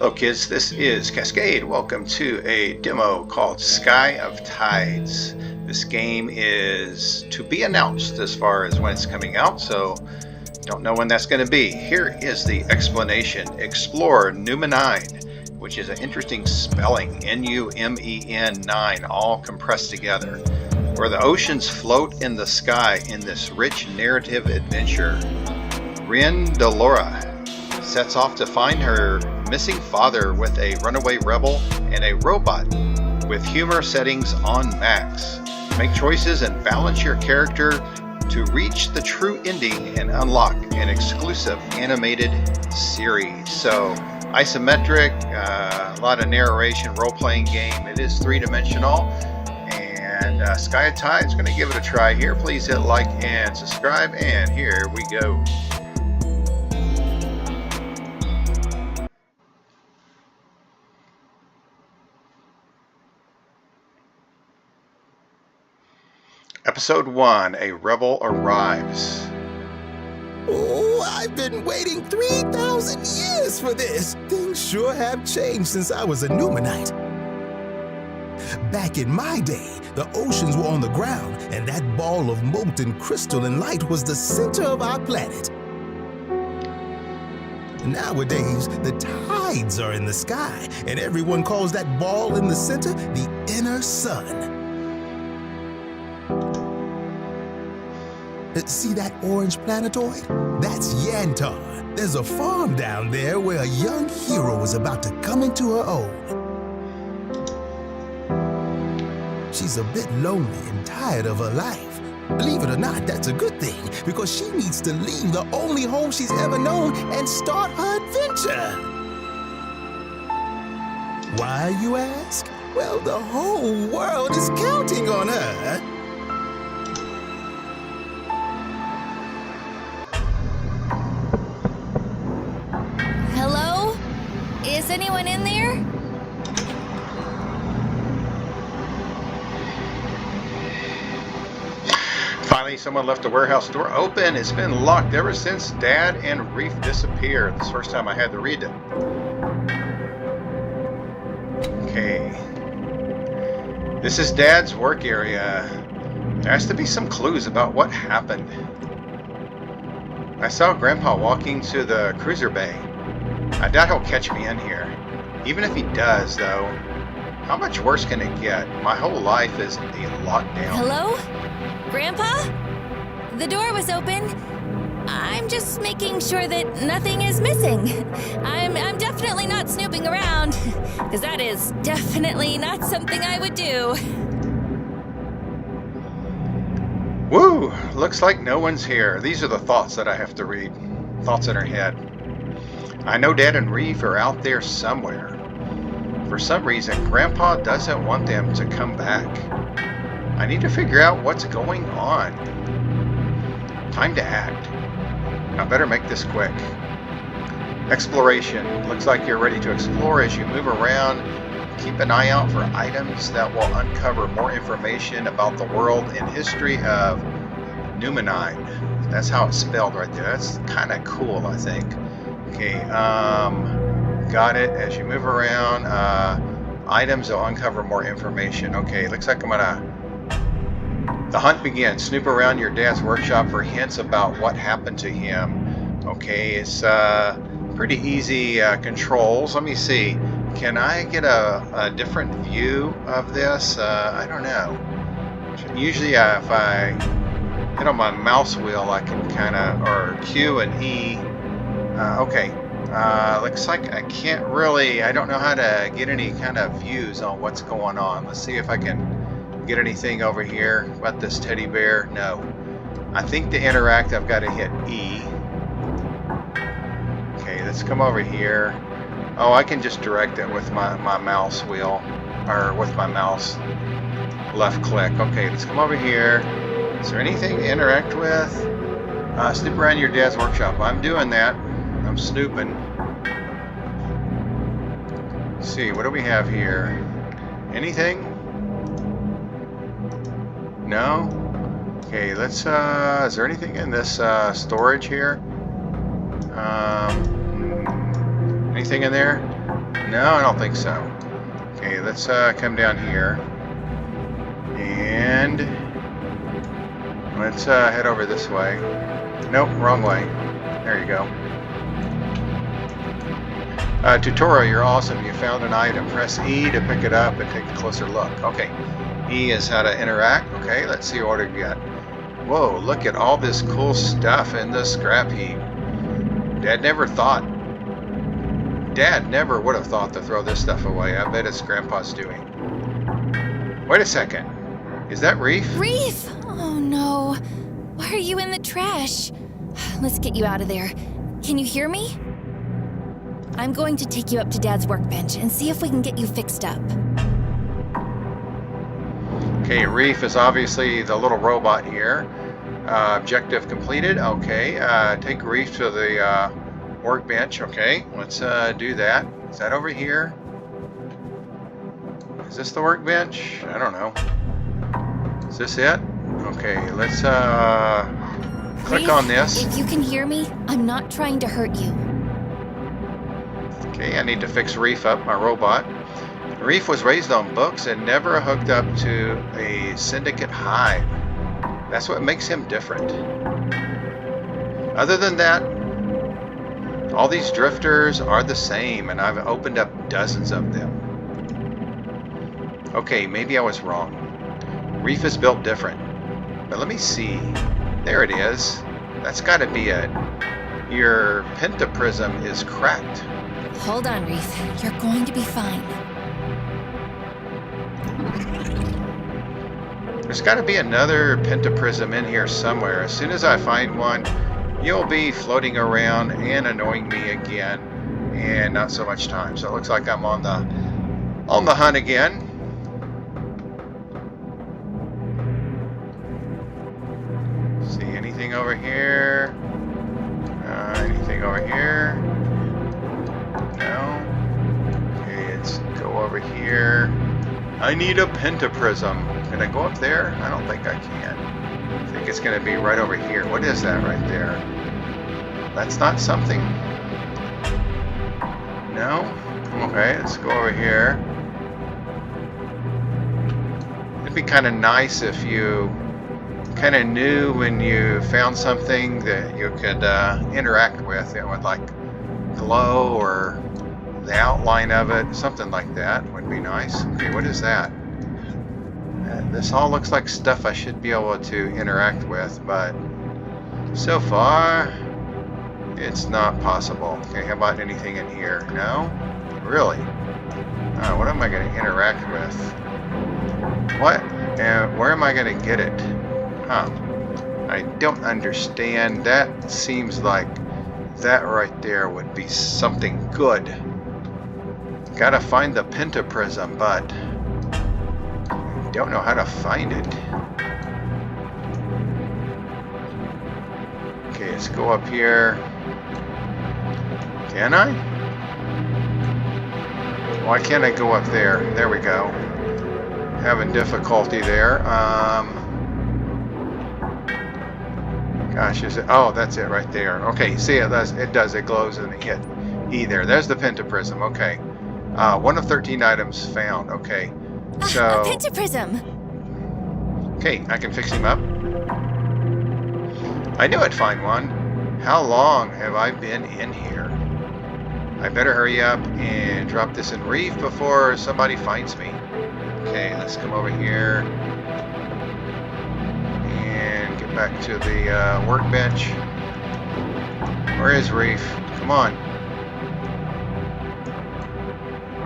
Hello kids, this is Cascade. Welcome to a demo called Sky of Tides. This game is to be announced as far as when it's coming out, so don't know when that's going to be. Here is the explanation. Explore Numenine, which is an interesting spelling, N-U-M-E-N 9, all compressed together, where the oceans float in the sky in this rich narrative adventure. Rin Delora sets off to find her missing father with a runaway rebel and a robot with humor settings on max. Make choices and balance your character to reach the true ending and unlock an exclusive animated series. So isometric, a lot of narration, role-playing game. It is three-dimensional, and Sky of Tides, going to give it a try here. Please hit like and subscribe, and here we go. Episode 1, A Rebel Arrives. Oh, I've been waiting 3,000 years for this. Things sure have changed since I was a Numenite. Back in my day, the oceans were on the ground, and that ball of molten crystal and light was the center of our planet. Nowadays, the tides are in the sky, and everyone calls that ball in the center the inner sun. See that orange planetoid? That's Yantar. There's a farm down there where a young hero is about to come into her own. She's a bit lonely and tired of her life. Believe it or not, that's a good thing, because she needs to leave the only home she's ever known and start her adventure. Why, you ask? Well, the whole world is counting on her. Is anyone in there? Finally, someone left the warehouse door open. It's been locked ever since Dad and Reef disappeared. It's the first time I had to read it. Okay. This is Dad's work area. There has to be some clues about what happened. I saw Grandpa walking to the cruiser bay. I doubt he'll catch me in here. Even if he does, though, how much worse can it get? My whole life is a lockdown. Hello? Grandpa? The door was open. I'm just making sure that nothing is missing. I'm definitely not snooping around, because that is definitely not something I would do. Woo! Looks like no one's here. These are the thoughts that I have to read. Thoughts in her head. I know Dad and Reef are out there somewhere. For some reason, Grandpa doesn't want them to come back. I need to figure out what's going on. Time to act. I better make this quick. Exploration. Looks like you're ready to explore as you move around. Keep an eye out for items that will uncover more information about the world and history of Numenine. That's how it's spelled right there. That's kind of cool, I think. Okay, got it. As you move around, items will uncover more information. Okay, looks like I'm gonna... The hunt begins. Snoop around your dad's workshop for hints about what happened to him. Okay, it's pretty easy controls. Let me see. Can I get a different view of this? I don't know. Usually if I hit on my mouse wheel, I can kind of, or Q and E. Okay, looks like I can't really, I don't know how to get any kind of views on what's going on. Let's see if I can get anything over here about this teddy bear. No. I think to interact, I've got to hit E. Okay, let's come over here. Oh, I can just direct it with my mouse wheel, or with my mouse left click. Okay, let's come over here. Is there anything to interact with? Snoop around your dad's workshop. I'm doing that. I'm snooping. Let's see, what do we have here? Anything? No? Okay, let's, is there anything in this storage here? Anything in there? No, I don't think so. Okay, let's come down here. And let's head over this way. Nope, wrong way. There you go. Tutorial, you're awesome. You found an item. Press E to pick it up and take a closer look. Okay, E is how to interact. Okay, let's see what we got. Whoa, look at all this cool stuff in the scrap heap. Dad never would have thought to throw this stuff away. I bet it's Grandpa's doing. Wait a second. Is that Reef? Reef! Oh no. Why are you in the trash? Let's get you out of there. Can you hear me? I'm going to take you up to Dad's workbench and see if we can get you fixed up. Okay, Reef is obviously the little robot here. Objective completed. Okay, take Reef to the workbench. Okay, let's do that. Is that over here? Is this the workbench? I don't know. Is this it? Okay, let's click Reef, on this. If you can hear me, I'm not trying to hurt you. Okay, I need to fix Reef up, my robot. Reef was raised on books and never hooked up to a syndicate hive. That's what makes him different. Other than that, all these drifters are the same, and I've opened up dozens of them. Okay, maybe I was wrong. Reef is built different. But let me see. There it is. That's got to be it. Your pentaprism is cracked. Hold on, Reef. You're going to be fine. There's got to be another pentaprism in here somewhere. As soon as I find one, you'll be floating around and annoying me again, and not so much time. So it looks like I'm on the hunt again. See anything over here? Anything over here? No. Okay, let's go over here. I need a pentaprism. Can I go up there? I don't think I can. I think it's going to be right over here. What is that right there? That's not something. No? Okay, let's go over here. It'd be kind of nice if you kind of knew when you found something that you could interact with. It would like glow, or the outline of it, something like that would be nice. Okay, what is that? This all looks like stuff I should be able to interact with, but so far it's not possible. Okay, how about anything in here? No? Really? What am I going to interact with? What? Where am I going to get it? Huh. I don't understand. That seems like that right there would be something good. Gotta find the pentaprism, but I don't know how to find it. Okay, let's go up here. Can I? Why can't I go up there? There we go. Having difficulty there. Gosh, is it? Oh, that's it right there. Okay, see, it does. It glows and it hit E there. There's the pentaprism. Okay. 1 of 13 items found. Okay. So. A pentaprism. Okay, I can fix him up. I knew I'd find one. How long have I been in here? I better hurry up and drop this in Reef before somebody finds me. Okay, let's come over here and get back to the workbench. Where is Reef? Come on.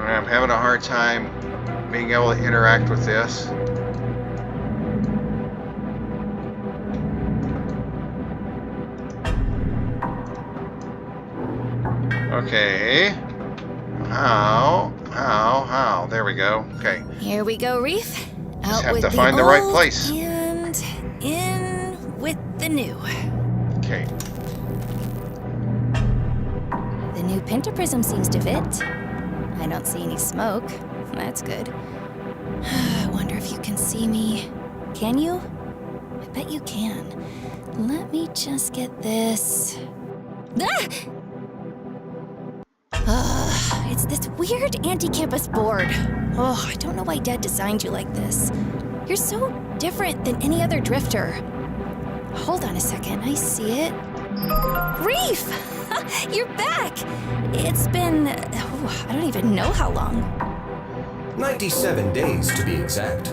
I'm having a hard time being able to interact with this. Okay. How? There we go. Okay. Here we go, Reef. Just Out have with to the find the old right place. And in with the new. Okay. The new pentaprism seems to fit. I don't see any smoke. That's good. I wonder if you can see me. Can you? I bet you can. Let me just get this. Ah! It's this weird anti-campus board. Oh, I don't know why Dad designed you like this. You're so different than any other drifter. Hold on a second, I see it. Reef! You're back! It's been... I don't even know how long. 97 days to be exact.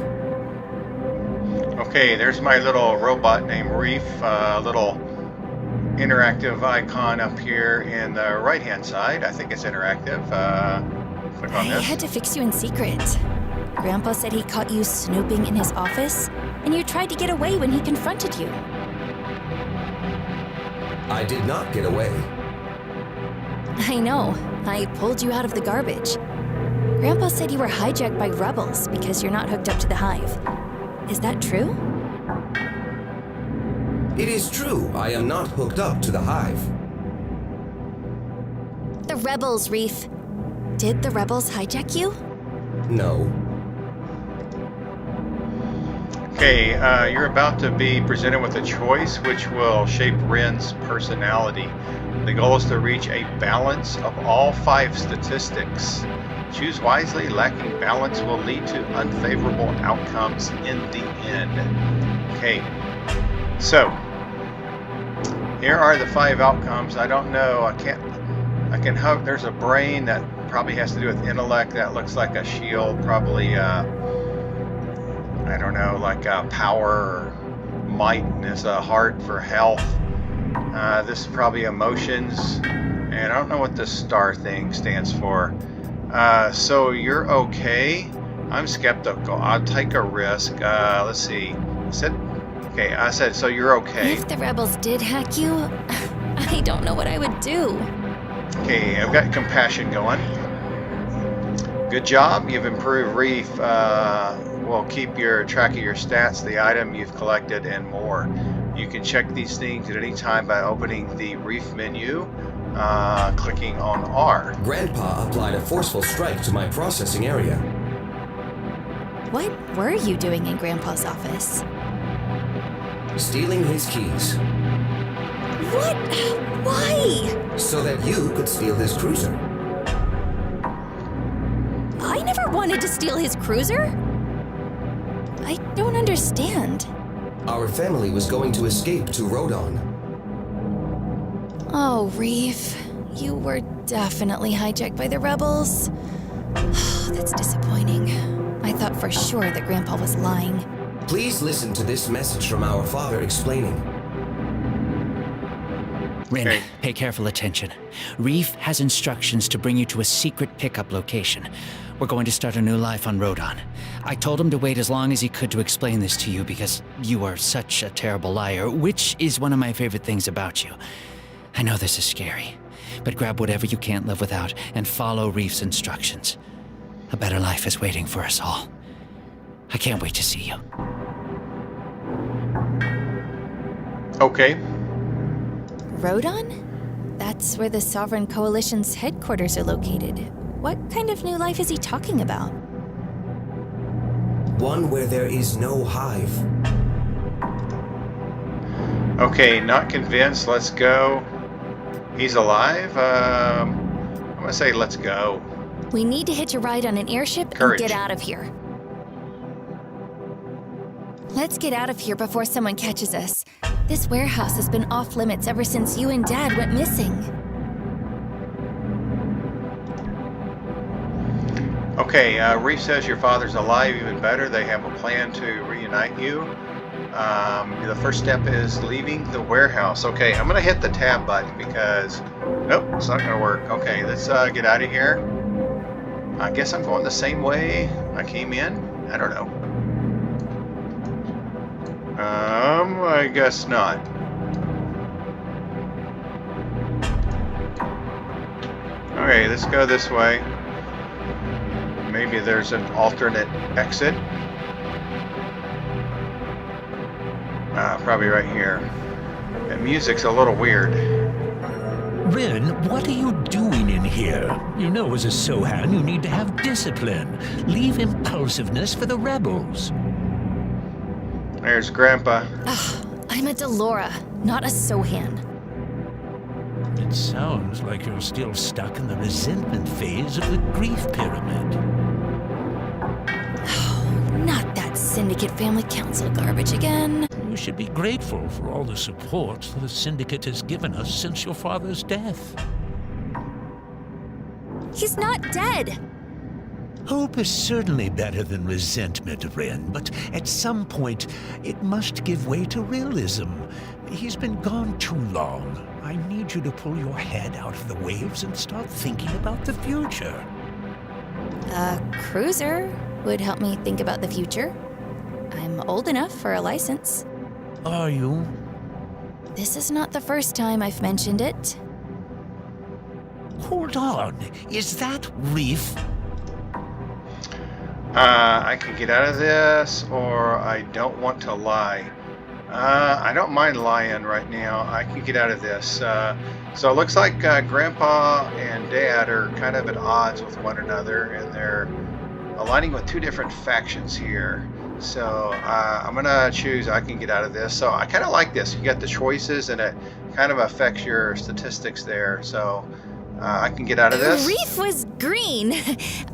Okay, there's my little robot named Reef, little interactive icon up here in the right-hand side. I think it's interactive. Click on I this. had to fix you in secret. Grandpa said he caught you snooping in his office, and you tried to get away when he confronted you. I did not get away. I know. I pulled you out of the garbage. Grandpa said you were hijacked by rebels because you're not hooked up to the hive. Is that true? It is true, I am not hooked up to the hive. The rebels, Reef. Did the rebels hijack you? No. Okay, you're about to be presented with a choice which will shape Ren's personality. The goal is to reach a balance of all 5 statistics. Choose wisely. Lacking balance will lead to unfavorable outcomes in the end. Okay, so here are the 5 outcomes. I don't know. I can hope there's a brain that probably has to do with intellect. That looks like a shield. Probably, I don't know, like power or might. And there's a heart for health. This is probably emotions. And I don't know what the star thing stands for. So you're okay. I'm skeptical. I'll take a risk. Let's see. I said, so you're okay. If the rebels did hack you, I don't know what I would do. Okay, I've got compassion going. Good job. You've improved Reef. We'll keep your track of your stats, the item you've collected, and more. You can check these things at any time by opening the Reef menu, clicking on R. Grandpa applied a forceful strike to my processing area. What were you doing in Grandpa's office? Stealing his keys. What? Why? So that you could steal his cruiser. I never wanted to steal his cruiser. I don't understand. Our family was going to escape to Rodon. Oh, Reef, you were definitely hijacked by the rebels. That's disappointing. I thought for sure that Grandpa was lying. Please listen to this message from our father explaining. Rin, Okay. pay careful attention. Reef has instructions to bring you to a secret pickup location. We're going to start a new life on Rodon. I told him to wait as long as he could to explain this to you because you are such a terrible liar, which is one of my favorite things about you. I know this is scary, but grab whatever you can't live without and follow Reef's instructions. A better life is waiting for us all. I can't wait to see you. Okay. Rodon? That's where the Sovereign Coalition's headquarters are located. What kind of new life is he talking about? One where there is no hive. Okay, not convinced. Let's go. He's alive? I'm gonna say let's go. We need to hitch a ride on an airship Courage. and get out of here. Let's get out of here before someone catches us. This warehouse has been off limits ever since you and Dad went missing. Okay, Reef says your father's alive. Even better, they have a plan to reunite you. The first step is leaving the warehouse. Okay, I'm gonna hit the tab button because nope, it's not gonna work. Okay, let's get out of here. I guess I'm going the same way I came in. I don't know. I guess not. Okay, let's go this way. Maybe there's an alternate exit. Probably right here. The music's a little weird. Rin, what are you doing in here? You know as a Sohan you need to have discipline. Leave impulsiveness for the rebels. There's Grandpa. Ugh, I'm a Delora, not a Sohan. It sounds like you're still stuck in the resentment phase of the grief pyramid. Not that Syndicate Family Council garbage again. You should be grateful for all the support the Syndicate has given us since your father's death. He's not dead. Hope is certainly better than resentment, Ren, but at some point, it must give way to realism. He's been gone too long. I need you to pull your head out of the waves and start thinking about the future. A cruiser would help me think about the future. I'm old enough for a license. Are you? This is not the first time I've mentioned it. Hold on. Is that Reef? I can get out of this, or I don't want to lie. I don't mind lying right now. I can get out of this. So it looks like Grandpa and Dad are kind of at odds with one another, and they're aligning with two different factions here. So I'm going to choose I can get out of this. So I kind of like this. You get the choices, and it kind of affects your statistics there. So I can get out of this. Reef was green.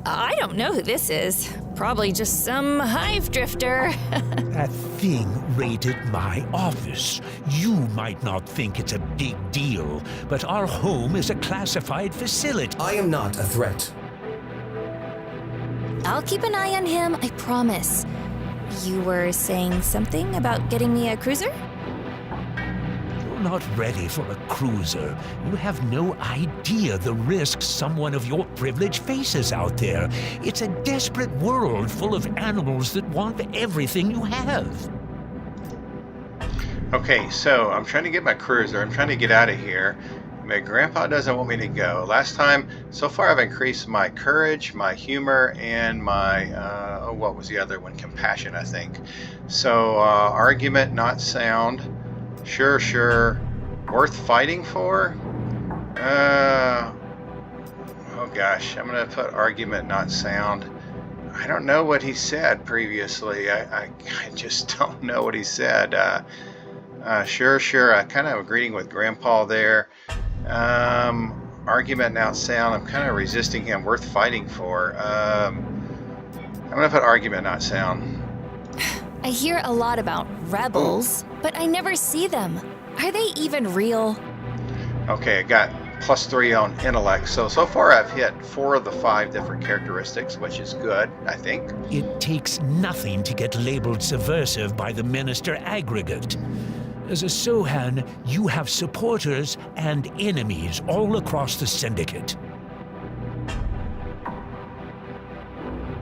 I don't know who this is. Probably just some hive drifter. That thing raided my office. You might not think it's a big deal, but our home is a classified facility. I am not a threat. I'll keep an eye on him, I promise. You were saying something about getting me a cruiser? You're not ready for a cruiser. You have no idea the risks someone of your privilege faces out there. It's a desperate world full of animals that want everything you have. Okay, so I'm trying to get my cruiser. I'm trying to get out of here. My grandpa doesn't want me to go. Last time, so far I've increased my courage, my humor, and my, what was the other one? Compassion, I think. So, argument, not sound. Sure. Worth fighting for? Oh gosh, I'm going to put argument, not sound. I don't know what he said previously. I just don't know what he said. Sure. I kind of agreeing with Grandpa there. Argument, not sound. I'm kind of resisting him. Worth fighting for. I'm going to put argument, not sound. I hear a lot about rebels, but I never see them. Are they even real? Okay, I got +3 on intellect. So far I've hit 4 of the 5 different characteristics, which is good, I think. It takes nothing to get labeled subversive by the Minister Aggregate. As a Sohan, you have supporters and enemies all across the Syndicate.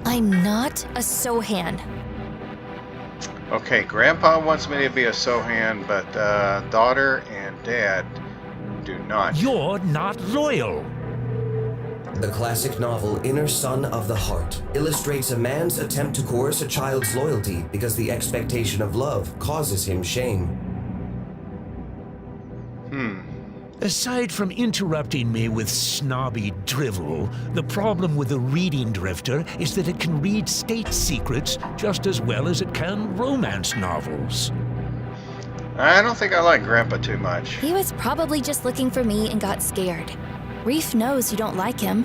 I'm not a Sohan. Okay, Grandpa wants me to be a Sohan, but daughter and Dad do not. You're not loyal. The classic novel Inner Son of the Heart illustrates a man's attempt to coerce a child's loyalty because the expectation of love causes him shame. Aside from interrupting me with snobby drivel, the problem with the reading drifter is that it can read state secrets just as well as it can romance novels. I don't think I like Grandpa too much. He was probably just looking for me and got scared. Reef knows you don't like him.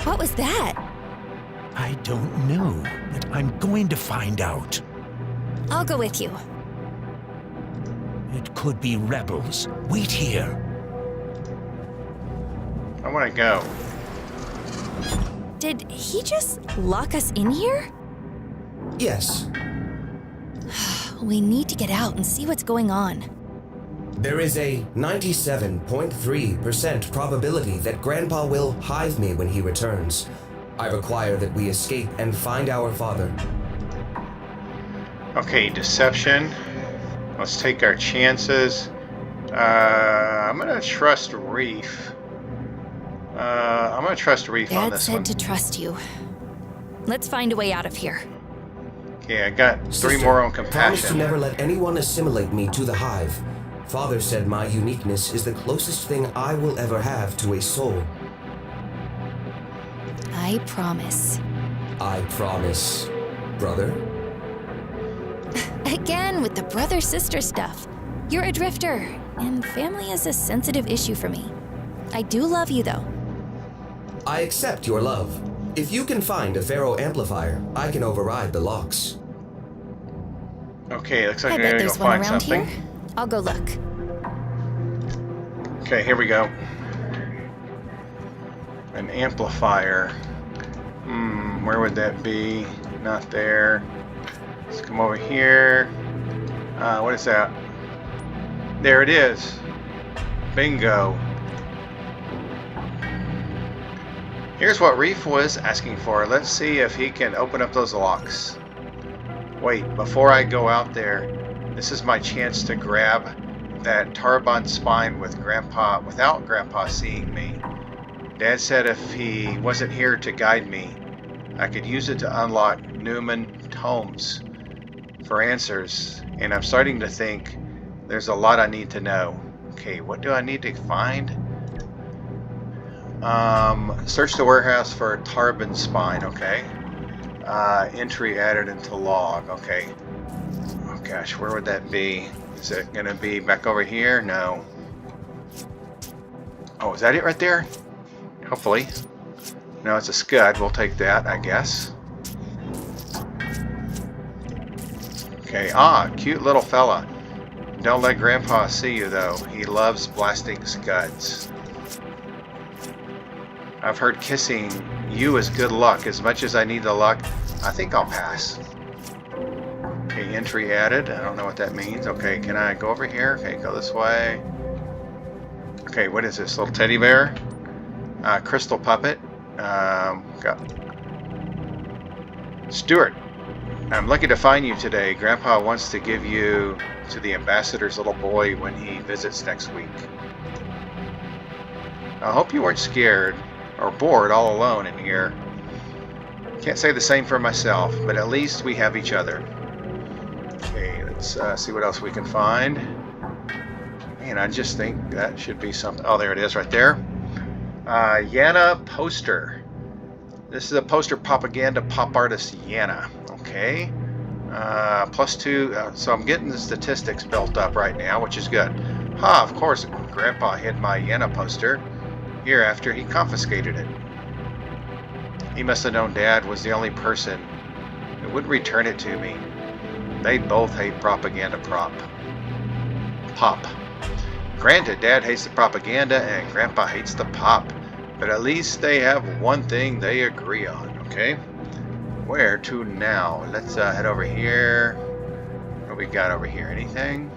What was that? I don't know, but I'm going to find out. I'll go with you. It could be rebels. Wait here. I want to go. Did he just lock us in here? Yes, We need to get out and see what's going on. there is a 97.3% probability that Grandpa will hive me when he returns. I require that we escape and find our father. Okay, deception. Let's take our chances. I'm gonna trust Reef. I'm gonna trust Reef on Dad this said one. to trust you. Let's find a way out of here. Okay, I got 3 Sister, more on promise to compassion. never let anyone assimilate me to the hive. Father said my uniqueness is the closest thing I will ever have to a soul. I promise. I promise, brother. Again with the brother-sister stuff. You're a drifter, and family is a sensitive issue for me. I do love you, though. I accept your love. If you can find a Pharaoh amplifier, I can override the locks. Okay, looks like I I'm bet gonna go there's one find around something. here. I'll go look. Okay, here we go. An amplifier. Where would that be? Not there. Let's come over here. What is that? There it is. Bingo. Here's what Reef was asking for. Let's see if he can open up those locks. Wait, before I go out there, this is my chance to grab that Tarbon spine with Grandpa, without Grandpa seeing me. Dad said if he wasn't here to guide me, I could use it to unlock Newman tomes for answers, and I'm starting to think there's a lot I need to know. Okay, what do I need to find? Search the warehouse for Tarbon spine, okay. Entry added into log, okay. Oh gosh, where would that be? Is it gonna be back over here? No. Oh, is that it right there? Hopefully. No, it's a scud. We'll take that, I guess. Okay, cute little fella. Don't let Grandpa see you, though. He loves blasting scuds. I've heard kissing you is good luck. As much as I need the luck, I think I'll pass. Okay, entry added. I don't know what that means. Okay, can I go over here? Okay, go this way. Okay, what is this? Little teddy bear? Crystal puppet. Got Stuart. I'm lucky to find you today. Grandpa wants to give you to the ambassador's little boy when he visits next week. I hope you weren't scared or bored all alone in here. Can't say the same for myself, but at least we have each other. Okay, let's see what else we can find. Man, I just think that should be something. Oh, there it is right there. Yana poster. This is a poster propaganda pop artist Yana. Okay. +2. So I'm getting the statistics built up right now, which is good. Of course, Grandpa hid my Yana poster here after he confiscated it. He must have known Dad was the only person who would return it to me. They both hate propaganda pop. Granted, Dad hates the propaganda and Grandpa hates the pop, but at least they have one thing they agree on, okay? Where to now? Let's head over here. What do we got over here? Anything?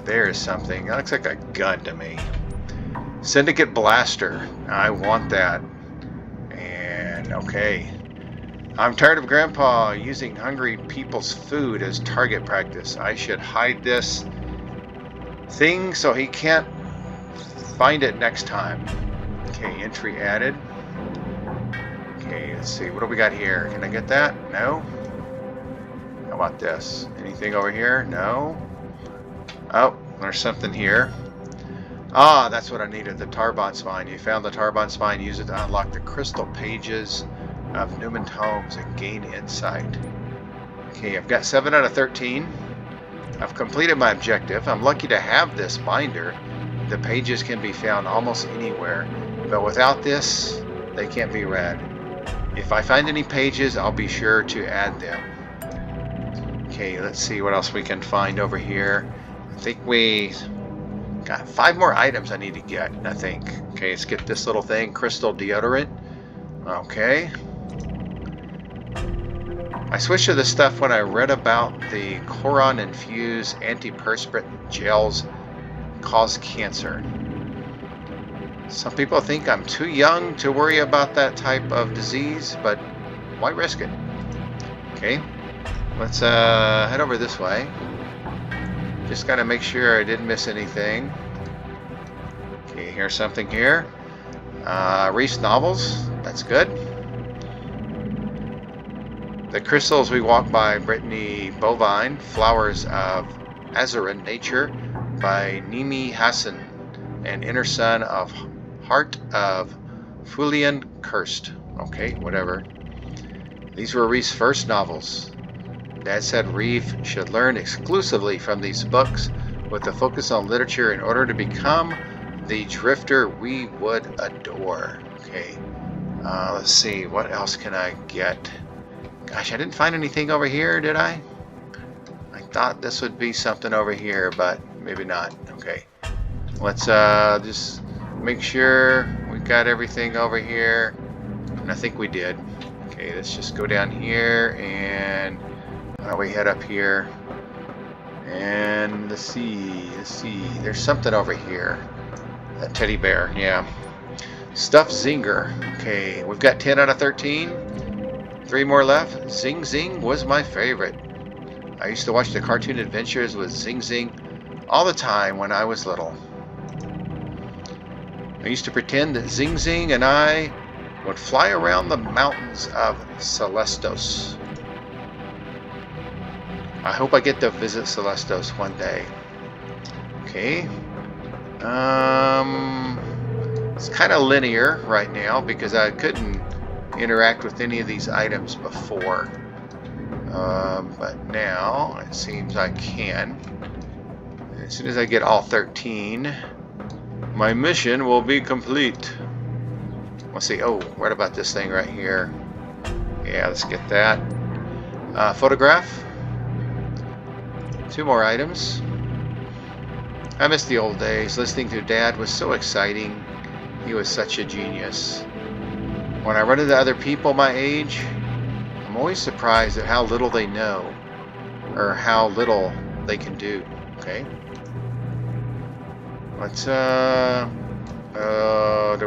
There is something. That looks like a gun to me. Syndicate blaster. I want that. And okay. I'm tired of Grandpa using hungry people's food as target practice. I should hide this thing so he can't find it next time. Okay, entry added. Okay, let's see. What do we got here? Can I get that? No? How about this? Anything over here? No? Oh, there's something here. That's what I needed, the Tarbon spine. You found the Tarbon spine. Use it to unlock the crystal pages of Newman tomes and gain insight. Okay, I've got 7 out of 13. I've completed my objective. I'm lucky to have this binder. The pages can be found almost anywhere, but without this, they can't be read. If I find any pages, I'll be sure to add them. Okay, let's see what else we can find over here. I think we got 5 more items I need to get, I think. Okay, let's get this little thing, crystal deodorant. Okay. I switched to this stuff when I read about the Coron-infused antiperspirant gels cause cancer. Some people think I'm too young to worry about that type of disease, but why risk it? Okay, let's head over this way. Just gotta make sure I didn't miss anything. Okay, here's something here. Reese novels, that's good. The Crystals We Walk by Brittany Bovine, Flowers of Azuran Nature by Nimi Hassan, and Inner Son of Heart of Fulian Cursed. Okay, whatever. These were Reese's first novels. Dad said Reef should learn exclusively from these books with a focus on literature in order to become the drifter we would adore. Okay, let's see, what else can I get? Gosh, I didn't find anything over here, did I? I thought this would be something over here, but maybe not. Okay, let's just make sure we got everything over here, and I think we did. Okay, let's just go down here, and we head up here, and let's see, there's something over here. That teddy bear, yeah. Stuffed Zinger. Okay, we've got 10 out of 13. 3 more left. Zing Zing was my favorite. I used to watch the cartoon adventures with Zing Zing all the time when I was little. I used to pretend that Zing Zing and I would fly around the mountains of Celestos. I hope I get to visit Celestos one day. Okay. It's kind of linear right now because I couldn't interact with any of these items before. But now it seems I can. As soon as I get all 13, my mission will be complete. Let's see. Oh, what about this thing right here? Yeah, let's get that. Photograph. 2 more items. I miss the old days. Listening to Dad was so exciting. He was such a genius. When I run into other people my age, I'm always surprised at how little they know, or how little they can do. Okay. Let's do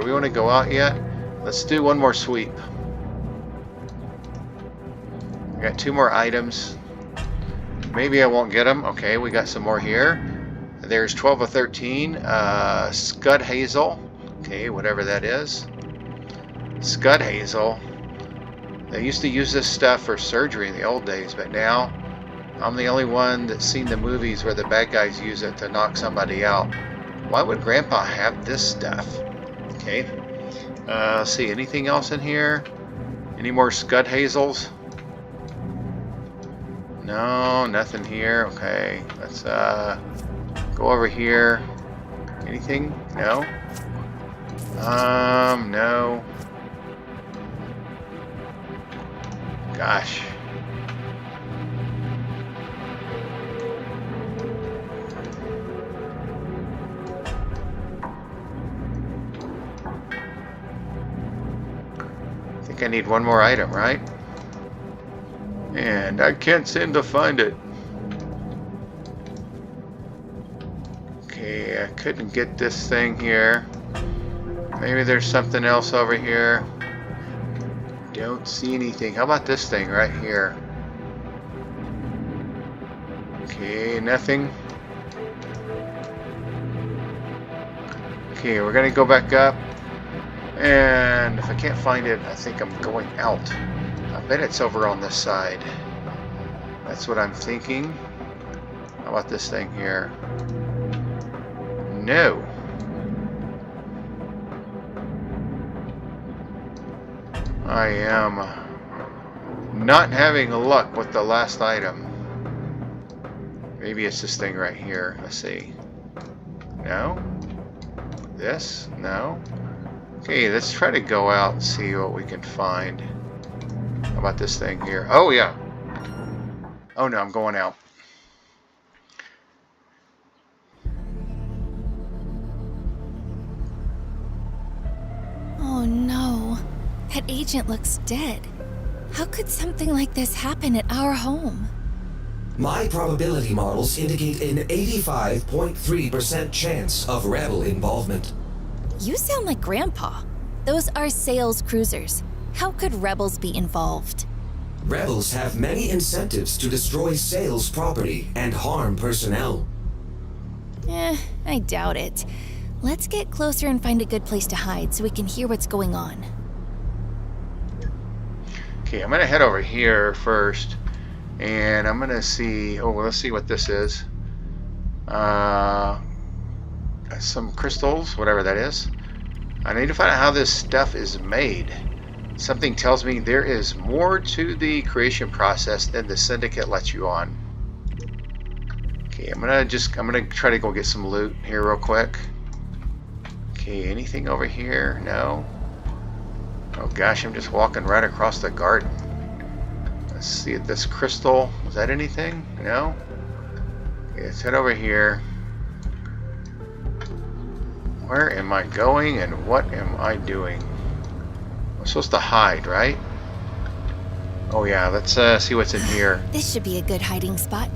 we want to go out yet? Let's do one more sweep. We got 2 more items. Maybe I won't get them. Okay, we got some more here. There's 12 of 13. Scud Hazel. Okay, whatever that is. Scud Hazel. They used to use this stuff for surgery in the old days, but now I'm the only one that's seen the movies where the bad guys use it to knock somebody out. Why would Grandpa have this stuff? Okay. See, anything else in here? Any more Scud Hazels? No, nothing here. Okay, let's go over here. Anything? No. No. Gosh. I think I need one more item, right? And I can't seem to find it. Okay, I couldn't get this thing here. Maybe there's something else over here. Don't see anything. How about this thing right here? Okay, nothing. Okay, we're gonna go back up. And if I can't find it, I think I'm going out. I bet it's over on this side. That's what I'm thinking. How about this thing here? No. I am not having luck with the last item. Maybe it's this thing right here. Let's see. No? This? No? Okay, let's try to go out and see what we can find. How about this thing here? Oh, yeah. Oh, no, I'm going out. Oh no. That agent looks dead. How could something like this happen at our home? My probability models indicate an 85.3% chance of rebel involvement. You sound like Grandpa. Those are sales cruisers. How could rebels be involved? Rebels have many incentives to destroy sales property and harm personnel. I doubt it. Let's get closer and find a good place to hide so we can hear what's going on. Okay, I'm gonna head over here first, and I'm gonna see. Oh, well, let's see what this is. Some crystals, whatever that is. I need to find out how this stuff is made. Something tells me there is more to the creation process than the Syndicate lets you on. Okay, I'm gonna try to go get some loot here real quick. Okay, anything over here? No. Oh gosh, I'm just walking right across the garden. Let's see this crystal. Is that anything? No? Okay, let's head over here. Where am I going and what am I doing? I'm supposed to hide, right? Oh yeah, let's see what's in here. This should be a good hiding spot.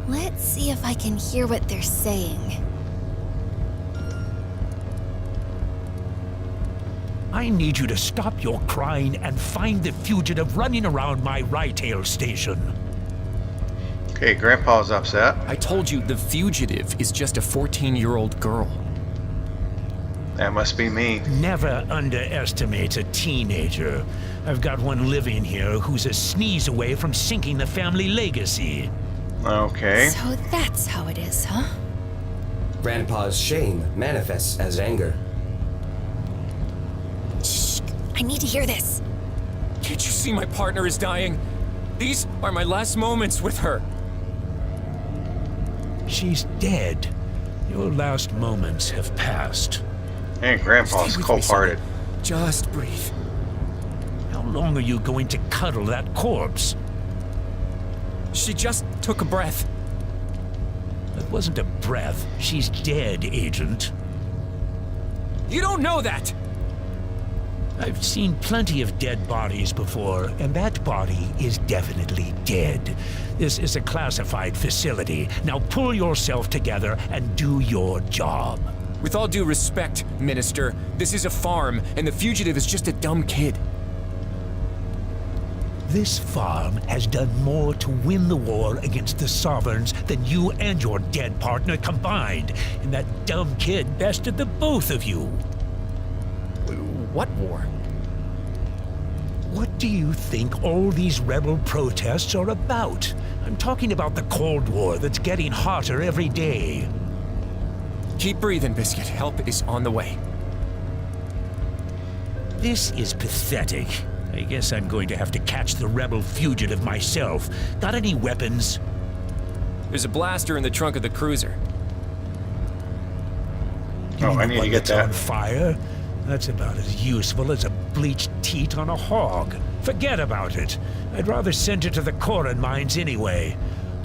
Let's see if I can hear what they're saying. I need you to stop your crying and find the fugitive running around my Rytail station. Okay, Grandpa's upset. I told you the fugitive is just a 14-year-old girl. That must be me. Never underestimate a teenager. I've got one living here who's a sneeze away from sinking the family legacy. Okay. So that's how it is, huh? Grandpa's shame manifests as anger. Shh! I need to hear this. Can't you see my partner is dying? These are my last moments with her. She's dead. Your last moments have passed. And Grandpa's Stay with me, cold-hearted. son. Just breathe. How long are you going to cuddle that corpse? She just took a breath. That wasn't a breath. She's dead, Agent. You don't know that! I've seen plenty of dead bodies before, and that body is definitely dead. This is a classified facility. Now pull yourself together and do your job. With all due respect, Minister, this is a farm, and the fugitive is just a dumb kid. This farm has done more to win the war against the Sovereigns than you and your dead partner combined, and that dumb kid bested the both of you. What war? What do you think all these rebel protests are about? I'm talking about the Cold War that's getting hotter every day. Keep breathing, Biscuit. Help is on the way. This is pathetic. I guess I'm going to have to catch the rebel fugitive myself. Got any weapons? There's a blaster in the trunk of the cruiser. Oh, I The need to one get that's on that. fire? That's about as useful as a bleached teat on a hog. Forget about it. I'd rather send it to the Corin mines anyway.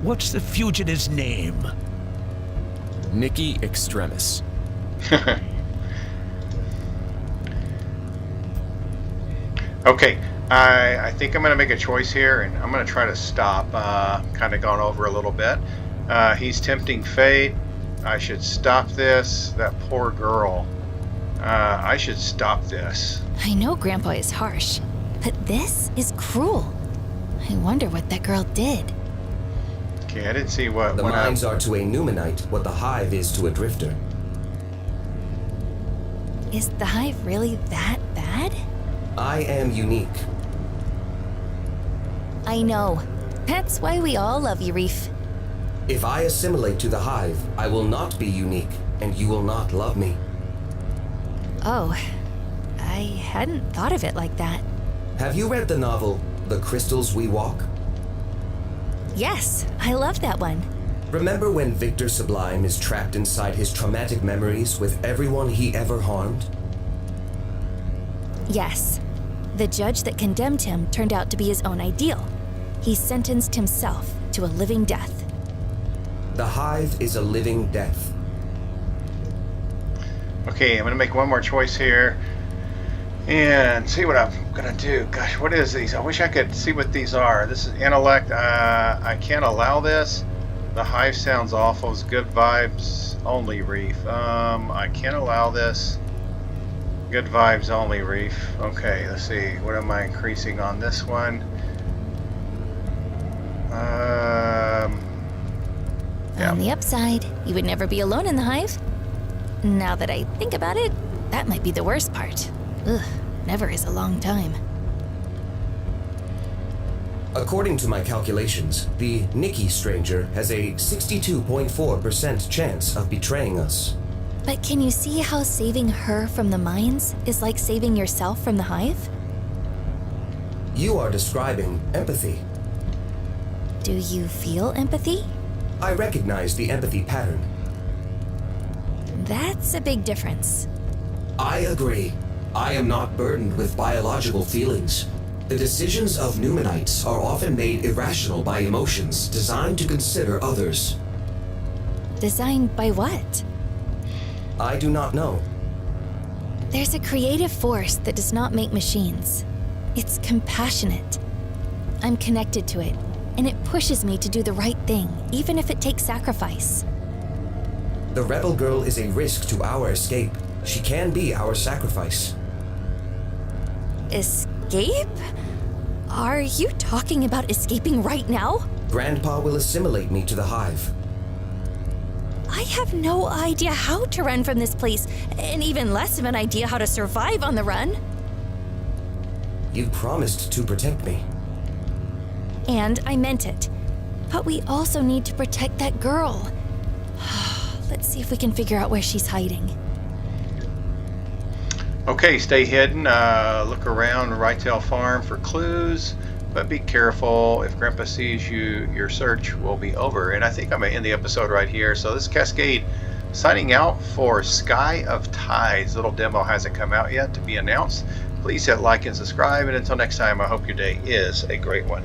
What's the fugitive's name? Nikki Extremis. Okay, I think I'm going to make a choice here, and I'm going to try to stop. Kind of gone over a little bit. He's tempting fate. I should stop this. That poor girl. I should stop this. I know Grandpa is harsh, but this is cruel. I wonder what that girl did. Okay, I didn't see what The went up. mines are to a Numenite what the hive is to a drifter. Is the hive really that bad? I am unique. I know. That's why we all love you, Reef. If I assimilate to the hive, I will not be unique, and you will not love me. Oh, I hadn't thought of it like that. Have you read the novel, The Crystals We Walk? Yes, I love that one. Remember when Victor Sublime is trapped inside his traumatic memories with everyone he ever harmed? Yes. The judge that condemned him turned out to be his own ideal. He sentenced himself to a living death. The hive is a living death. Okay, I'm going to make one more choice here and see what I'm going to do. Gosh, what is these? I wish I could see what these are. This is intellect. I can't allow this. The hive sounds awful. It's good vibes only, Reef. I can't allow this. Good vibes only, Reef. Okay, let's see. What am I increasing on this one? Yeah. On the upside, you would never be alone in the hive. Now that I think about it, that might be the worst part. Ugh, never is a long time. According to my calculations, the Nikki stranger has a 62.4% chance of betraying us. But can you see how saving her from the mines is like saving yourself from the hive? You are describing empathy. Do you feel empathy? I recognize the empathy pattern. That's a big difference. I agree. I am not burdened with biological feelings. The decisions of Numenites are often made irrational by emotions designed to consider others. Designed by what? I do not know. There's a creative force that does not make machines. It's compassionate. I'm connected to it, and it pushes me to do the right thing, even if it takes sacrifice. The rebel girl is a risk to our escape. She can be our sacrifice. Escape? Are you talking about escaping right now? Grandpa will assimilate me to the hive. I have no idea how to run from this place, and even less of an idea how to survive on the run. You promised to protect me. And I meant it. But we also need to protect that girl. Let's see if we can figure out where she's hiding. Okay, stay hidden. Look around Rytail Farm for clues, but be careful. If Grandpa sees you, your search will be over. And I think I'm going to end the episode right here. So this is Cascade signing out for Sky of Tides. Little demo hasn't come out yet to be announced. Please hit like and subscribe. And until next time, I hope your day is a great one.